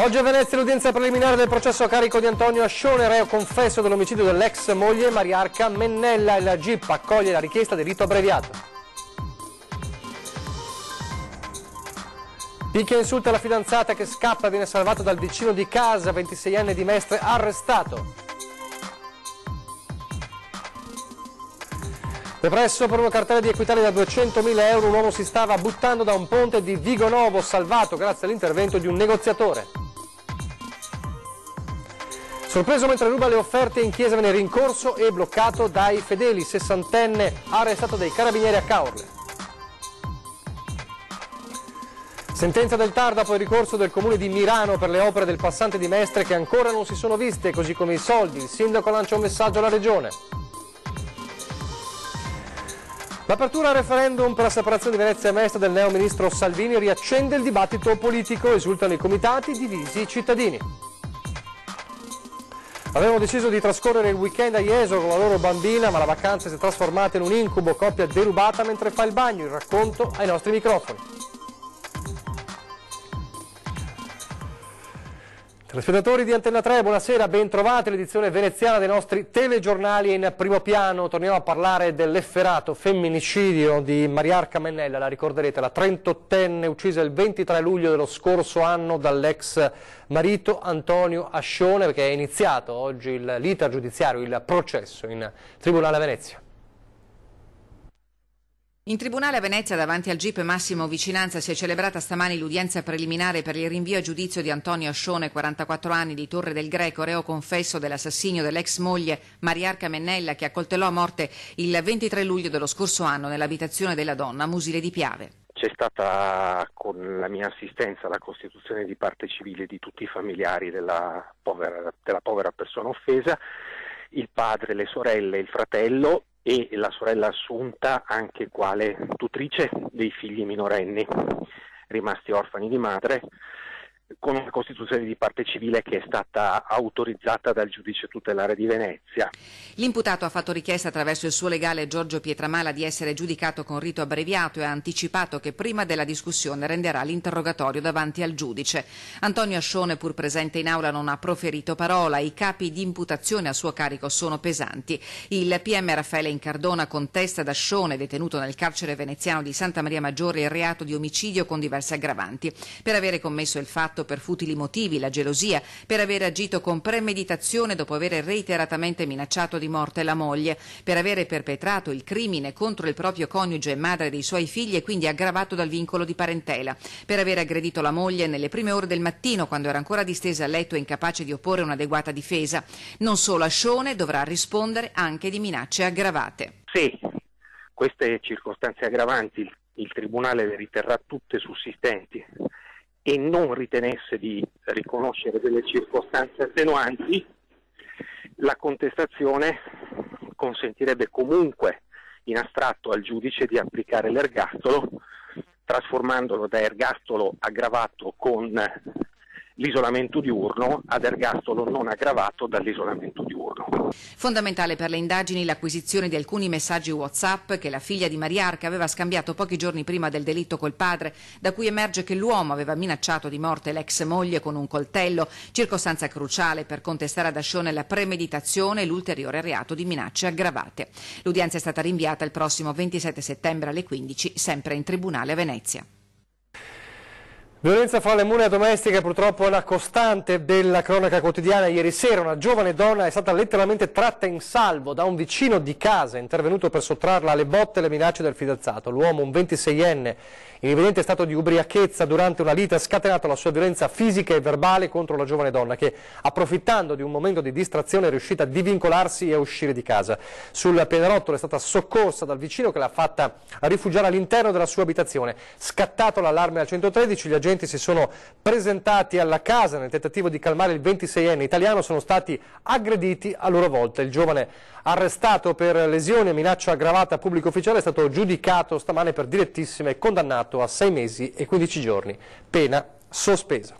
Oggi a Venezia l'udienza preliminare del processo a carico di Antonio Ascione, reo confesso dell'omicidio dell'ex moglie Mariarca Mennella, e la GIP accoglie la richiesta di rito abbreviato. Picchia e insulta la fidanzata che scappa e viene salvato dal vicino di casa, 26enne di Mestre arrestato. Depresso per una cartella di Equitalia da 200.000 euro, un uomo si stava buttando da un ponte di Vigonovo, salvato grazie all'intervento di un negoziatore. Sorpreso mentre ruba le offerte in chiesa, viene rincorso e bloccato dai fedeli, 60enne arrestato dai carabinieri a Caorle. Sentenza del TAR dopo il ricorso del comune di Mirano per le opere del passante di Mestre che ancora non si sono viste, così come i soldi. Il sindaco lancia un messaggio alla regione. L'apertura al referendum per la separazione di Venezia e Mestre del neo ministro Salvini riaccende il dibattito politico, esultano i comitati, divisi i cittadini. Avevano deciso di trascorrere il weekend a Jesolo con la loro bambina, ma la vacanza si è trasformata in un incubo, coppia derubata mentre fa il bagno, il racconto ai nostri microfoni. Telespettatori di Antenna 3, buonasera, ben trovati l'edizione veneziana dei nostri telegiornali in primo piano. Torniamo a parlare dell'efferato femminicidio di Mariarca Mennella, la ricorderete, la 38enne uccisa il 23 luglio dello scorso anno dall'ex marito Antonio Ascione, perché è iniziato oggi l'iter giudiziario, il processo in Tribunale a Venezia. In tribunale a Venezia, davanti al GIP Massimo Vicinanza, si è celebrata stamani l'udienza preliminare per il rinvio a giudizio di Antonio Ascione, 44 anni, di Torre del Greco, reo confesso dell'assassinio dell'ex moglie Mariarca Mennella, che accoltellò a morte il 23 luglio dello scorso anno nell'abitazione della donna a Musile di Piave. C'è stata, con la mia assistenza, la costituzione di parte civile di tutti i familiari della povera persona offesa, il padre, le sorelle, il fratello e la sorella assunta anche quale tutrice dei figli minorenni rimasti orfani di madre, con una costituzione di parte civile che è stata autorizzata dal giudice tutelare di Venezia. L'imputato ha fatto richiesta attraverso il suo legale Giorgio Pietramala di essere giudicato con rito abbreviato e ha anticipato che prima della discussione renderà l'interrogatorio davanti al giudice. Antonio Ascione, pur presente in aula, non ha proferito parola. I capi di imputazione a suo carico sono pesanti. Il PM Raffaele Incardona contesta ad Ascione, detenuto nel carcere veneziano di Santa Maria Maggiore, il reato di omicidio con diverse aggravanti, per avere commesso il fatto per futili motivi, la gelosia, per aver agito con premeditazione dopo aver reiteratamente minacciato di morte la moglie, per avere perpetrato il crimine contro il proprio coniuge e madre dei suoi figli e quindi aggravato dal vincolo di parentela, per aver aggredito la moglie nelle prime ore del mattino quando era ancora distesa a letto e incapace di opporre un'adeguata difesa. Non solo, Ascione dovrà rispondere anche di minacce aggravate. Se queste circostanze aggravanti il Tribunale le riterrà tutte sussistenti e non ritenesse di riconoscere delle circostanze attenuanti, la contestazione consentirebbe comunque in astratto al giudice di applicare l'ergastolo, trasformandolo da ergastolo aggravato con l'isolamento diurno ad ergastolo non aggravato dall'isolamento diurno. Fondamentale per le indagini l'acquisizione di alcuni messaggi WhatsApp che la figlia di Mariarca aveva scambiato pochi giorni prima del delitto col padre, da cui emerge che l'uomo aveva minacciato di morte l'ex moglie con un coltello, circostanza cruciale per contestare ad Ascione la premeditazione e l'ulteriore reato di minacce aggravate. L'udienza è stata rinviata il prossimo 27 settembre alle 15, sempre in tribunale a Venezia. Violenza fra le mura domestiche purtroppo è una costante della cronaca quotidiana. Ieri sera una giovane donna è stata letteralmente tratta in salvo da un vicino di casa, intervenuto per sottrarla alle botte e le minacce del fidanzato. L'uomo, un 26enne, in evidente stato di ubriachezza durante una lite, ha scatenato la sua violenza fisica e verbale contro la giovane donna che, approfittando di un momento di distrazione, è riuscita a divincolarsi e a uscire di casa. Sul pianerottolo è stata soccorsa dal vicino che l'ha fatta rifugiare all'interno della sua abitazione. Scattato l'allarme al 113, gli agenti si sono presentati alla casa nel tentativo di calmare il 26enne italiano, sono stati aggrediti a loro volta. Il giovane, arrestato per lesioni e minaccia aggravata a pubblico ufficiale, è stato giudicato stamane per direttissima e condannato a 6 mesi e 15 giorni, pena sospesa.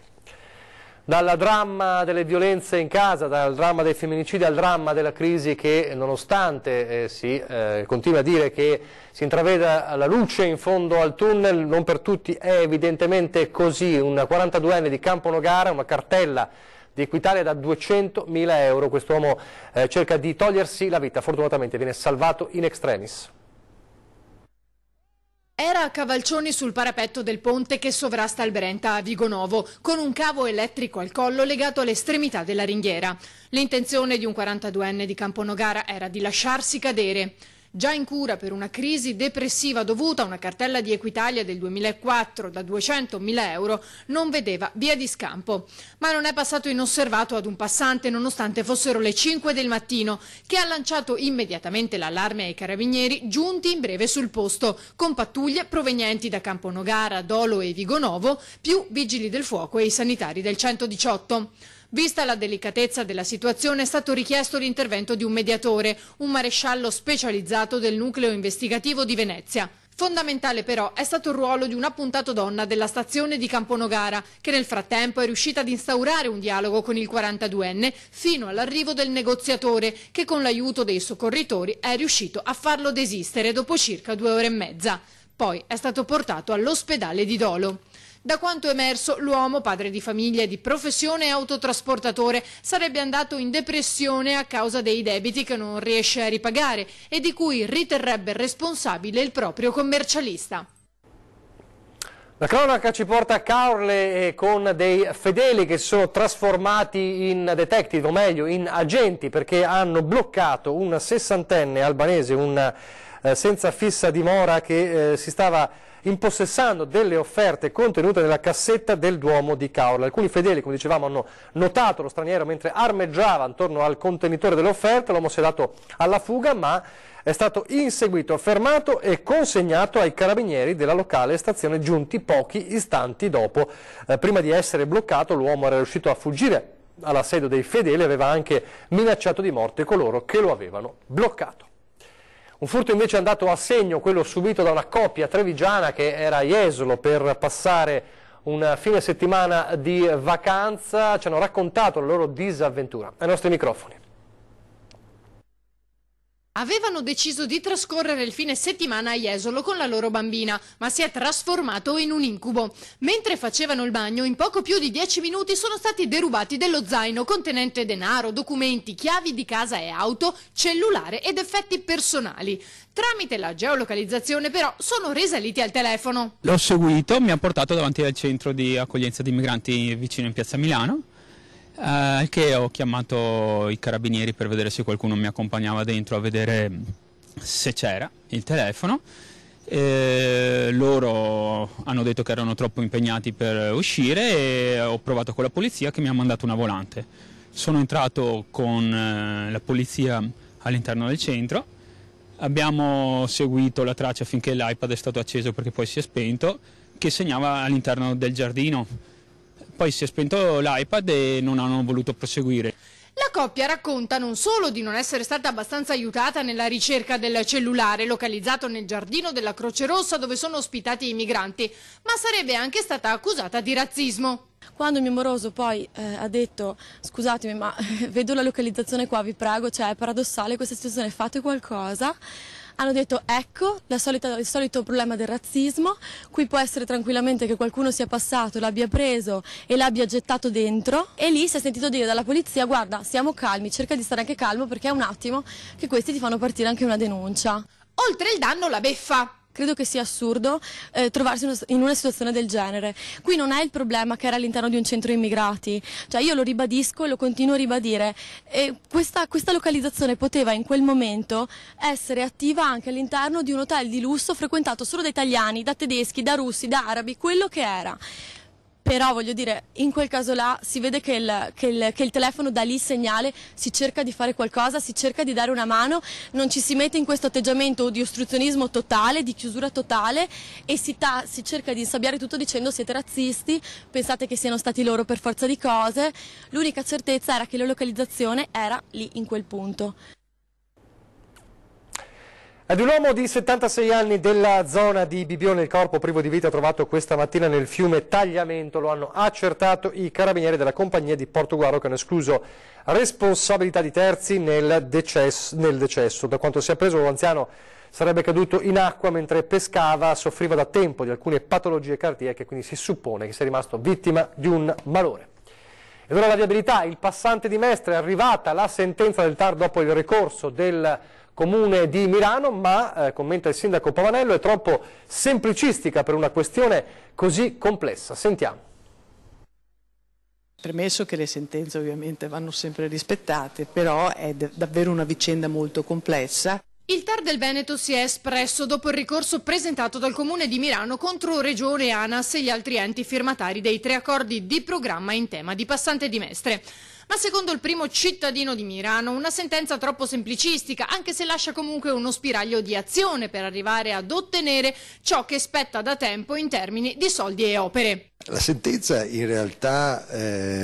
Dal dramma delle violenze in casa, dal dramma dei femminicidi al dramma della crisi che nonostante si continua a dire che si intraveda la luce in fondo al tunnel, non per tutti è evidentemente così. Un 42enne di Camponogara, una cartella di Equitalia da 200.000 euro, quest'uomo cerca di togliersi la vita, fortunatamente viene salvato in extremis. Era a cavalcioni sul parapetto del ponte che sovrasta il Brenta a Vigonovo, con un cavo elettrico al collo legato all'estremità della ringhiera. L'intenzione di un 42enne di Camponogara era di lasciarsi cadere. Già in cura per una crisi depressiva dovuta a una cartella di Equitalia del 2004 da 200.000 euro, non vedeva via di scampo. Ma non è passato inosservato ad un passante nonostante fossero le 5 del mattino, che ha lanciato immediatamente l'allarme ai carabinieri giunti in breve sul posto, con pattuglie provenienti da Camponogara, Dolo e Vigonovo, più vigili del fuoco e i sanitari del 118. Vista la delicatezza della situazione è stato richiesto l'intervento di un mediatore, un maresciallo specializzato del nucleo investigativo di Venezia. Fondamentale però è stato il ruolo di un appuntato donna della stazione di Camponogara, che nel frattempo è riuscita ad instaurare un dialogo con il 42enne fino all'arrivo del negoziatore, che con l'aiuto dei soccorritori è riuscito a farlo desistere dopo circa 2 ore e mezza. Poi è stato portato all'ospedale di Dolo. Da quanto emerso, l'uomo, padre di famiglia e di professione autotrasportatore, sarebbe andato in depressione a causa dei debiti che non riesce a ripagare e di cui riterrebbe responsabile il proprio commercialista. La cronaca ci porta a Caorle con dei fedeli che si sono trasformati in detective, o meglio in agenti, perché hanno bloccato un 60enne albanese, un senza fissa dimora che si stava impossessando delle offerte contenute nella cassetta del Duomo di Caorle. Alcuni fedeli, come dicevamo, hanno notato lo straniero mentre armeggiava intorno al contenitore delle offerte. L'uomo si è dato alla fuga, ma è stato inseguito, fermato e consegnato ai carabinieri della locale stazione, giunti pochi istanti dopo. Prima di essere bloccato, l'uomo era riuscito a fuggire all'assedio dei fedeli e aveva anche minacciato di morte coloro che lo avevano bloccato. Un furto invece è andato a segno, quello subito da una coppia trevigiana che era a Jesolo per passare un fine settimana di vacanza. Ci hanno raccontato la loro disavventura ai nostri microfoni. Avevano deciso di trascorrere il fine settimana a Jesolo con la loro bambina, ma si è trasformato in un incubo. Mentre facevano il bagno, in poco più di 10 minuti sono stati derubati dello zaino contenente denaro, documenti, chiavi di casa e auto, cellulare ed effetti personali. Tramite la geolocalizzazione però sono risaliti al telefono. L'ho seguito, mi ha portato davanti al centro di accoglienza di migranti vicino in piazza Milano. Che ho chiamato i carabinieri per vedere se qualcuno mi accompagnava dentro a vedere se c'era il telefono. Loro hanno detto che erano troppo impegnati per uscire e ho provato con la polizia che mi ha mandato una volante. Sono entrato con la polizia all'interno del centro, abbiamo seguito la traccia finché l'iPad è stato acceso, perché poi si è spento, che segnava all'interno del giardino. Poi si è spento l'iPad e non hanno voluto proseguire. La coppia racconta non solo di non essere stata abbastanza aiutata nella ricerca del cellulare localizzato nel giardino della Croce Rossa dove sono ospitati i migranti, ma sarebbe anche stata accusata di razzismo. Quando il mio moroso poi ha detto scusatemi ma vedo la localizzazione qua, vi prego, cioè è paradossale questa situazione, fate qualcosa. Hanno detto ecco il solito problema del razzismo, qui può essere tranquillamente che qualcuno sia passato, l'abbia preso e l'abbia gettato dentro, e lì si è sentito dire dalla polizia guarda siamo calmi, cerca di stare anche calmo perché è un attimo che questi ti fanno partire anche una denuncia. Oltre il danno la beffa. Credo che sia assurdo trovarsi in una situazione del genere. Qui non è il problema che era all'interno di un centro immigrati, cioè io lo ribadisco e lo continuo a ribadire. Questa localizzazione poteva in quel momento essere attiva anche all'interno di un hotel di lusso frequentato solo da italiani, da tedeschi, da russi, da arabi, quello che era. Però voglio dire, in quel caso là si vede che il telefono dà lì segnale, si cerca di fare qualcosa, si cerca di dare una mano, non ci si mette in questo atteggiamento di ostruzionismo totale, di chiusura totale, e si cerca di insabbiare tutto dicendo siete razzisti, pensate che siano stati loro per forza di cose. L'unica certezza era che la localizzazione era lì in quel punto. Ad un uomo di 76 anni della zona di Bibione, il corpo privo di vita trovato questa mattina nel fiume Tagliamento. Lo hanno accertato i carabinieri della compagnia di Portogruaro, che hanno escluso responsabilità di terzi nel decesso. Da quanto si è appreso, l'anziano sarebbe caduto in acqua mentre pescava, soffriva da tempo di alcune patologie cardiache, quindi si suppone che sia rimasto vittima di un malore. Ed ora la viabilità, il passante di Mestre, è arrivata la sentenza del TAR dopo il ricorso del Comune di Mirano, ma, commenta il sindaco Pavanello, è troppo semplicistica per una questione così complessa. Sentiamo. Premesso che le sentenze ovviamente vanno sempre rispettate, però è davvero una vicenda molto complessa. Il TAR del Veneto si è espresso dopo il ricorso presentato dal Comune di Mirano contro Regione, ANAS e gli altri enti firmatari dei 3 accordi di programma in tema di passante di Mestre. Ma secondo il primo cittadino di Mirano, una sentenza troppo semplicistica, anche se lascia comunque uno spiraglio di azione per arrivare ad ottenere ciò che spetta da tempo in termini di soldi e opere. La sentenza in realtà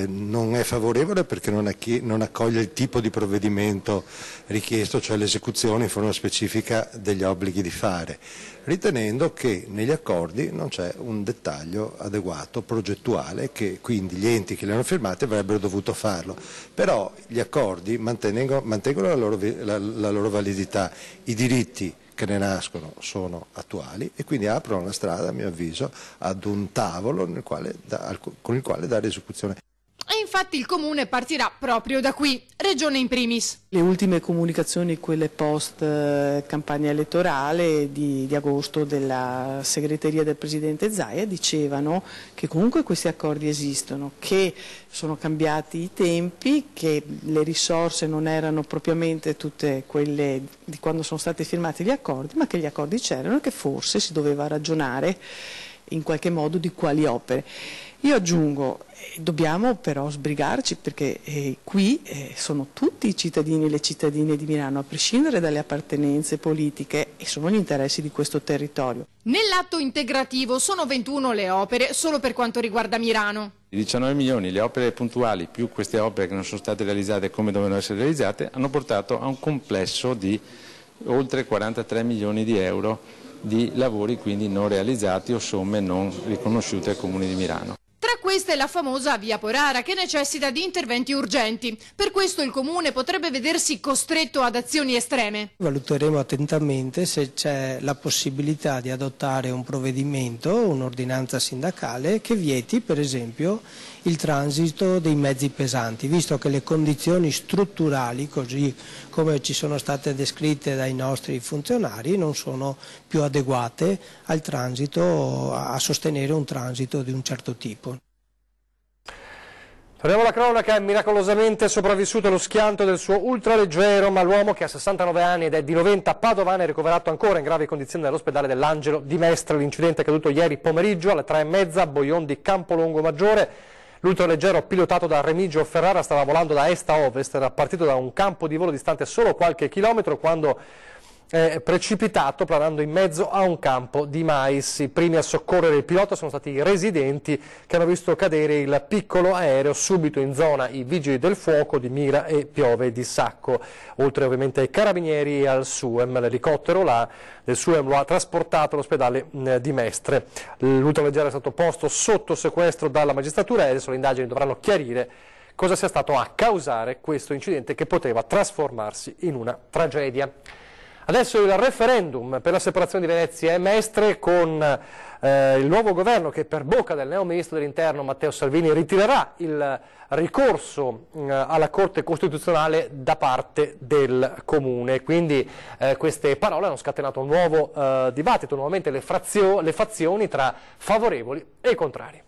non è favorevole perché non accoglie il tipo di provvedimento richiesto, cioè l'esecuzione in forma specifica degli obblighi di fare, ritenendo che negli accordi non c'è un dettaglio adeguato, progettuale, che quindi gli enti che li hanno firmati avrebbero dovuto farlo. Però gli accordi mantengono la loro validità, i diritti che ne nascono sono attuali e quindi aprono la strada, a mio avviso, ad un tavolo con il quale dare esecuzione. E infatti il Comune partirà proprio da qui, Regione in primis. Le ultime comunicazioni, quelle post campagna elettorale di agosto della segreteria del Presidente Zaia, dicevano che comunque questi accordi esistono, che sono cambiati i tempi, che le risorse non erano propriamente tutte quelle di quando sono stati firmati gli accordi, ma che gli accordi c'erano e che forse si doveva ragionare in qualche modo di quali opere. Io aggiungo, dobbiamo però sbrigarci perché qui sono tutti i cittadini e le cittadine di Milano, a prescindere dalle appartenenze politiche, e sono gli interessi di questo territorio. Nell'atto integrativo sono 21 le opere solo per quanto riguarda Mirano. I 19 milioni, le opere puntuali più queste opere che non sono state realizzate come dovevano essere realizzate, hanno portato a un complesso di oltre 43 milioni di euro di lavori quindi non realizzati o somme non riconosciute al Comune di Mirano. Tra queste è la famosa via Porara, che necessita di interventi urgenti. Per questo il Comune potrebbe vedersi costretto ad azioni estreme. Valuteremo attentamente se c'è la possibilità di adottare un provvedimento, un'ordinanza sindacale che vieti per esempio il transito dei mezzi pesanti, visto che le condizioni strutturali, così come ci sono state descritte dai nostri funzionari, non sono più adeguate al transito, a sostenere un transito di un certo tipo. Torniamo alla cronaca. È miracolosamente sopravvissuto allo schianto del suo ultraleggero, ma l'uomo, che ha 69 anni ed è di Noventa padovana, è ricoverato ancora in gravi condizioni nell'ospedale dell'Angelo di Mestre. L'incidente è accaduto ieri pomeriggio alle 3:30 a Boion di Campolongo Maggiore. L'ultraleggero, pilotato da Remigio Ferrara, stava volando da est a ovest, era partito da un campo di volo distante solo qualche chilometro quando è precipitato planando in mezzo a un campo di mais. I primi a soccorrere il pilota sono stati i residenti, che hanno visto cadere il piccolo aereo. Subito in zona i vigili del fuoco di Mira e Piove di Sacco, oltre ovviamente ai carabinieri e al SUEM. L'elicottero del SUEM lo ha trasportato all'ospedale di Mestre. L'ultraleggero è stato posto sotto sequestro dalla magistratura e adesso le indagini dovranno chiarire cosa sia stato a causare questo incidente, che poteva trasformarsi in una tragedia. Adesso il referendum per la separazione di Venezia e Mestre, con il nuovo governo che, per bocca del neo ministro dell'Interno Matteo Salvini, ritirerà il ricorso alla Corte Costituzionale da parte del Comune. Quindi queste parole hanno scatenato un nuovo dibattito, nuovamente le fazioni tra favorevoli e contrari.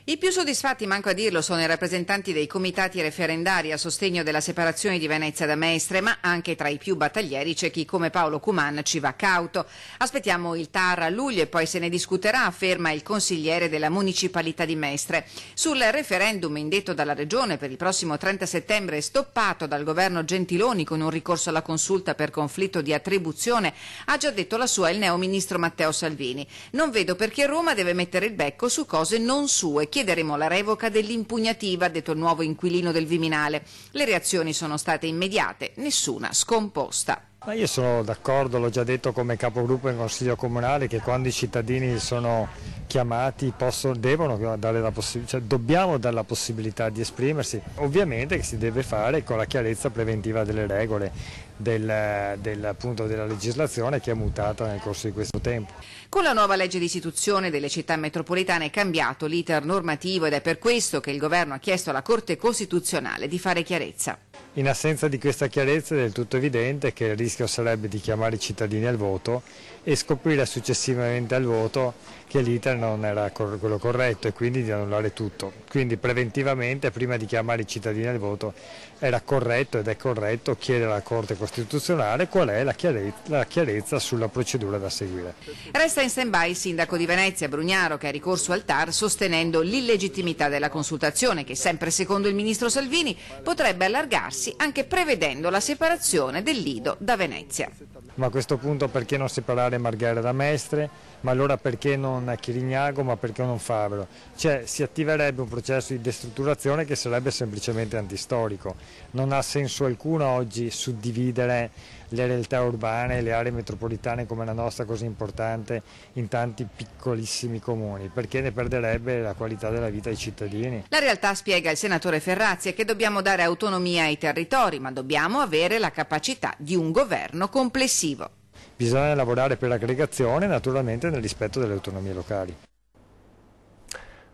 I più soddisfatti, manco a dirlo, sono i rappresentanti dei comitati referendari a sostegno della separazione di Venezia da Mestre, ma anche tra i più battaglieri c'è chi, come Paolo Cuman, ci va cauto. Aspettiamo il TAR a luglio e poi se ne discuterà, afferma il consigliere della municipalità di Mestre. Sul referendum indetto dalla Regione per il prossimo 30 settembre, stoppato dal governo Gentiloni con un ricorso alla consulta per conflitto di attribuzione, ha già detto la sua il neo ministro Matteo Salvini. Non vedo perché Roma deve mettere il becco su cose non sue. chiederemo la revoca dell'impugnativa, ha detto il nuovo inquilino del Viminale. Le reazioni sono state immediate, nessuna scomposta. Ma io sono d'accordo, l'ho già detto come capogruppo in Consiglio Comunale, che quando i cittadini sono chiamati dobbiamo dare la possibilità di esprimersi. Ovviamente che si deve fare con la chiarezza preventiva delle regole della legislazione che è mutata nel corso di questo tempo. Con la nuova legge di istituzione delle città metropolitane è cambiato l'iter normativo ed è per questo che il governo ha chiesto alla Corte Costituzionale di fare chiarezza. In assenza di questa chiarezza è del tutto evidente che il rischio sarebbe di chiamare i cittadini al voto e scoprire successivamente al voto che l'iter non era quello corretto e quindi di annullare tutto. Quindi preventivamente, prima di chiamare i cittadini al voto, era corretto ed è corretto chiedere alla Corte Costituzionale qual è la chiarezza sulla procedura da seguire. Resta in stand-by il sindaco di Venezia, Brugnaro, che ha ricorso al TAR sostenendo l'illegittimità della consultazione che, sempre secondo il ministro Salvini, potrebbe allargarsi anche prevedendo la separazione del Lido da Venezia. Ma a questo punto perché non separare Marghera da Mestre? Ma allora perché non Chirignago, ma perché non Fabro? Cioè si attiverebbe un processo di destrutturazione che sarebbe semplicemente antistorico. Non ha senso alcuno oggi suddividere le realtà urbane, le aree metropolitane come la nostra così importante in tanti piccolissimi comuni, perché ne perderebbe la qualità della vita ai cittadini. La realtà, spiega il senatore Ferrazzi, è che dobbiamo dare autonomia ai territori, ma dobbiamo avere la capacità di un governo complessivo. Bisogna lavorare per l'aggregazione, naturalmente nel rispetto delle autonomie locali.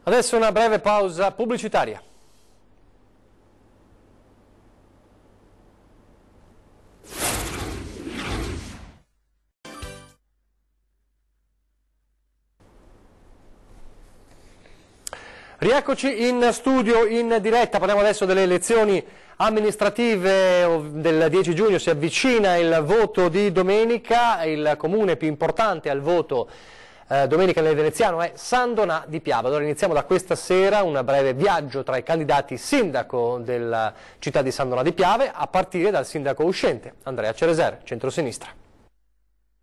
Adesso una breve pausa pubblicitaria. Rieccoci in studio in diretta, parliamo adesso delle elezioni amministrative del 10 giugno, si avvicina il voto di domenica, il comune più importante al voto domenica nel veneziano è San Donà di Piave. Allora iniziamo da questa sera un breve viaggio tra i candidati sindaco della città di San Donà di Piave, a partire dal sindaco uscente, Andrea Cereser, centrosinistra.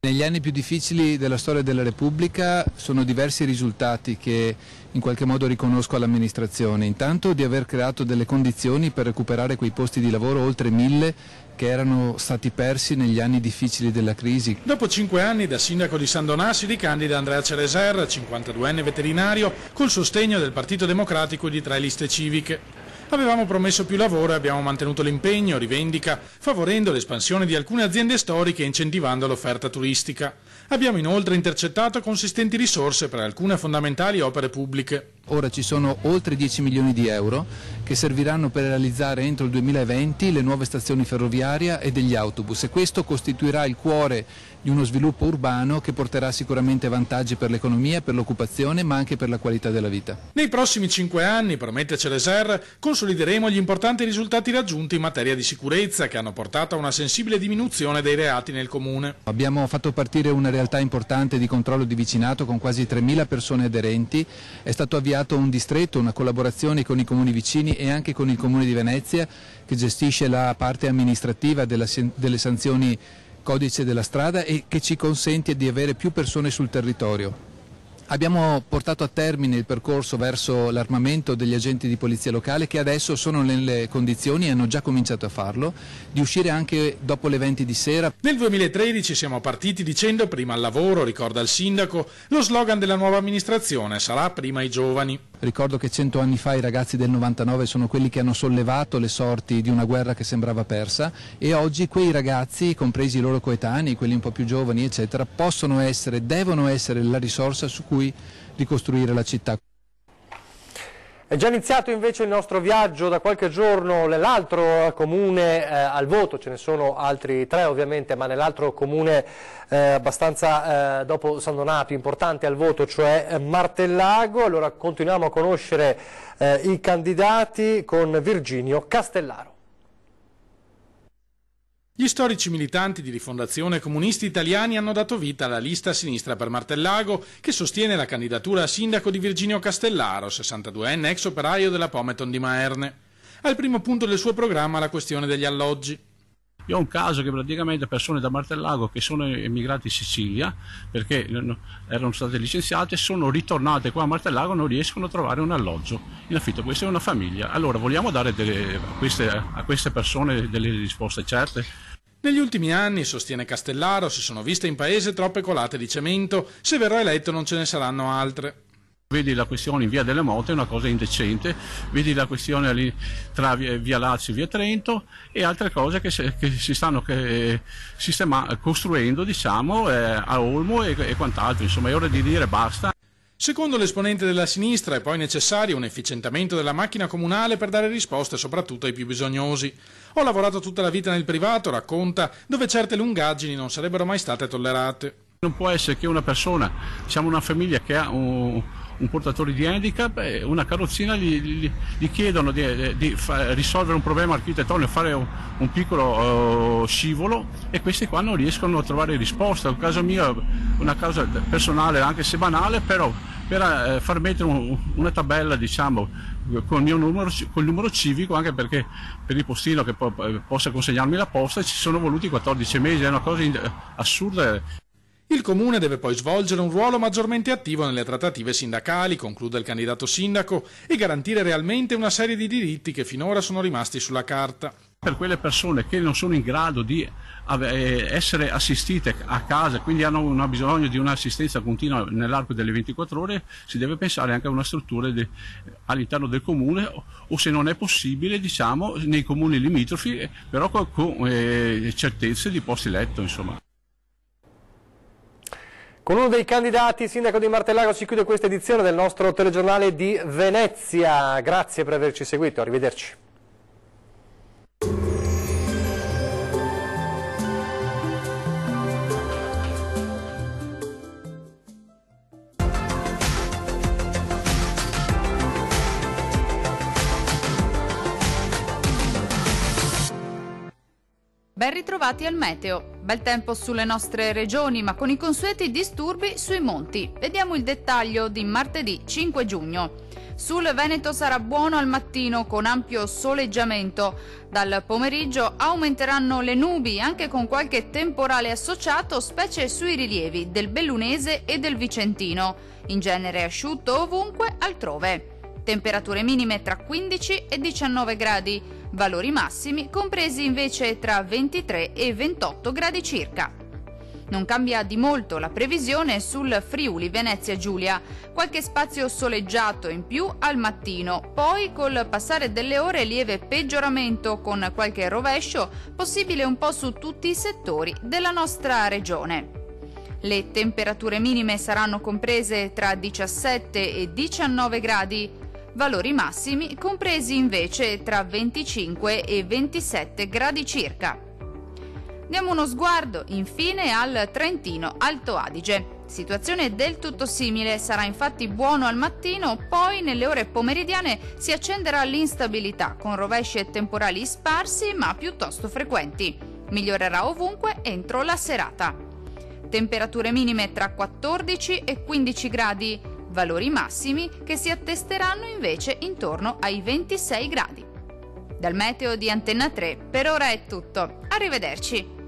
Negli anni più difficili della storia della Repubblica sono diversi i risultati che in qualche modo riconosco all'amministrazione. Intanto di aver creato delle condizioni per recuperare quei posti di lavoro, oltre 1000, che erano stati persi negli anni difficili della crisi. Dopo 5 anni da sindaco di San Donà si ricandida Andrea Cereser, 52enne veterinario, col sostegno del Partito Democratico e di 3 liste civiche. Avevamo promesso più lavoro e abbiamo mantenuto l'impegno, rivendica, favorendo l'espansione di alcune aziende storiche e incentivando l'offerta turistica. Abbiamo inoltre intercettato consistenti risorse per alcune fondamentali opere pubbliche. Ora ci sono oltre 10 milioni di euro che serviranno per realizzare entro il 2020 le nuove stazioni ferroviarie e degli autobus, e questo costituirà il cuore di uno sviluppo urbano che porterà sicuramente vantaggi per l'economia, per l'occupazione, ma anche per la qualità della vita. Nei prossimi 5 anni, promette Cereser, consolideremo gli importanti risultati raggiunti in materia di sicurezza che hanno portato a una sensibile diminuzione dei reati nel comune. Abbiamo fatto partire una realtà importante di controllo di vicinato con quasi 3.000 persone aderenti, è stato avviato un distretto, una collaborazione con i comuni vicini e anche con il comune di Venezia che gestisce la parte amministrativa delle sanzioni codice della strada e che ci consente di avere più persone sul territorio. Abbiamo portato a termine il percorso verso l'armamento degli agenti di polizia locale che adesso sono nelle condizioni, e hanno già cominciato a farlo, di uscire anche dopo le 20 di sera. Nel 2013 siamo partiti dicendo prima al lavoro, ricorda il sindaco, lo slogan della nuova amministrazione sarà prima i giovani. Ricordo che 100 anni fa i ragazzi del 99 sono quelli che hanno sollevato le sorti di una guerra che sembrava persa, e oggi quei ragazzi, compresi i loro coetanei, quelli un po' più giovani eccetera, possono essere, devono essere la risorsa su cui ricostruire la città. È già iniziato invece il nostro viaggio da qualche giorno nell'altro comune al voto, ce ne sono altri 3 ovviamente, ma nell'altro comune abbastanza dopo San Donà più importante al voto, cioè Martellago. Allora continuiamo a conoscere i candidati con Virginio Castellaro. Gli storici militanti di Rifondazione Comunisti Italiani hanno dato vita alla lista a sinistra per Martellago, che sostiene la candidatura a sindaco di Virginio Castellaro, 62enne ex operaio della Pometon di Maerne. Al primo punto del suo programma la questione degli alloggi. Io ho un caso che praticamente persone da Martellago che sono emigrati in Sicilia perché erano state licenziate, sono ritornate qua a Martellago e non riescono a trovare un alloggio in affitto. Questa è una famiglia. Allora vogliamo dare a queste persone delle risposte certe? Negli ultimi anni, sostiene Castellaro, si sono viste in paese troppe colate di cemento, se verrà eletto non ce ne saranno altre. Vedi la questione in via delle Motte, è una cosa indecente, vedi la questione tra via Lazio e via Trento e altre cose che si stanno costruendo, diciamo, a Olmo e quant'altro. Insomma, è ora di dire basta. Secondo l'esponente della sinistra è poi necessario un efficientamento della macchina comunale per dare risposte soprattutto ai più bisognosi. Ho lavorato tutta la vita nel privato, racconta, dove certe lungaggini non sarebbero mai state tollerate. Non può essere che una persona, diciamo una famiglia che ha un portatore di handicap, una carrozzina gli chiedono di risolvere un problema architettonico, fare un piccolo scivolo e questi qua non riescono a trovare risposta. Un caso mio, una causa personale anche se banale, però per far mettere una tabella, diciamo, con il numero civico, anche perché per il postino che possa consegnarmi la posta ci sono voluti 14 mesi, è una cosa assurda. Il Comune deve poi svolgere un ruolo maggiormente attivo nelle trattative sindacali, conclude il candidato sindaco, e garantire realmente una serie di diritti che finora sono rimasti sulla carta. Per quelle persone che non sono in grado di essere assistite a casa, quindi hanno bisogno di un'assistenza continua nell'arco delle 24 ore, si deve pensare anche a una struttura all'interno del comune o se non è possibile, diciamo, nei comuni limitrofi, però con certezze di posti letto, insomma. Con uno dei candidati, sindaco di Martellago, si chiude questa edizione del nostro telegiornale di Venezia. Grazie per averci seguito, arrivederci. Ben ritrovati al meteo. Bel tempo sulle nostre regioni, ma con i consueti disturbi sui monti. Vediamo il dettaglio di martedì 5 giugno. Sul Veneto sarà buono al mattino con ampio soleggiamento. Dal pomeriggio aumenteranno le nubi, anche con qualche temporale associato, specie sui rilievi del Bellunese e del Vicentino. In genere asciutto ovunque altrove. Temperature minime tra 15 e 19 gradi, valori massimi compresi invece tra 23 e 28 gradi circa. Non cambia di molto la previsione sul Friuli Venezia Giulia, qualche spazio soleggiato in più al mattino, poi col passare delle ore lieve peggioramento con qualche rovescio possibile un po' su tutti i settori della nostra regione. Le temperature minime saranno comprese tra 17 e 19 gradi, valori massimi compresi invece tra 25 e 27 gradi circa. Diamo uno sguardo infine al Trentino Alto Adige. Situazione del tutto simile, sarà infatti buono al mattino, poi nelle ore pomeridiane si accenderà l'instabilità con rovesci e temporali sparsi ma piuttosto frequenti. Migliorerà ovunque entro la serata. Temperature minime tra 14 e 15 gradi, valori massimi che si attesteranno invece intorno ai 26 gradi. Dal meteo di Antenna 3 per ora è tutto. Arrivederci.